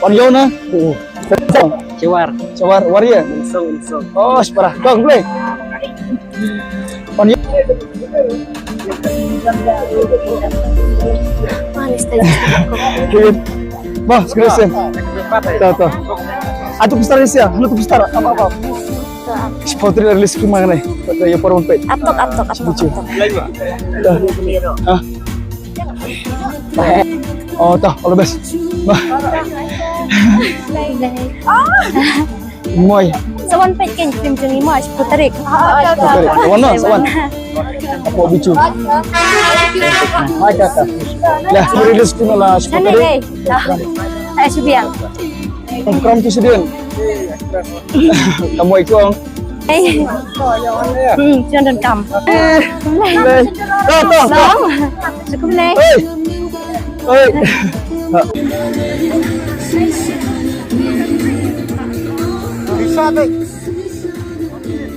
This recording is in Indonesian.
Waryo na. Oo. Cewar. Sawar, warya. Unsong. Oh, separa. Kong, play. Waryo. Manis tadi aku. Kaya. Ba, skrisen. Tato. Ato pustara siya. Ano to pustara? Apa? Sepotri rilis kemana nih? Kaya porong pet. Atok. Ah. Oh, tah, all the best. Bah, moy. Sawan pet kan krim jeng lima putarik. Putari. Warna, sawan. Apa bicu? Lah, rilis ko na la Sana sepotri. gay. Subiang. Ang kram to si din. Kamu ikong. Eh. Jangan dan kam. Leh. Tato. Long. Cukup leh. Oi.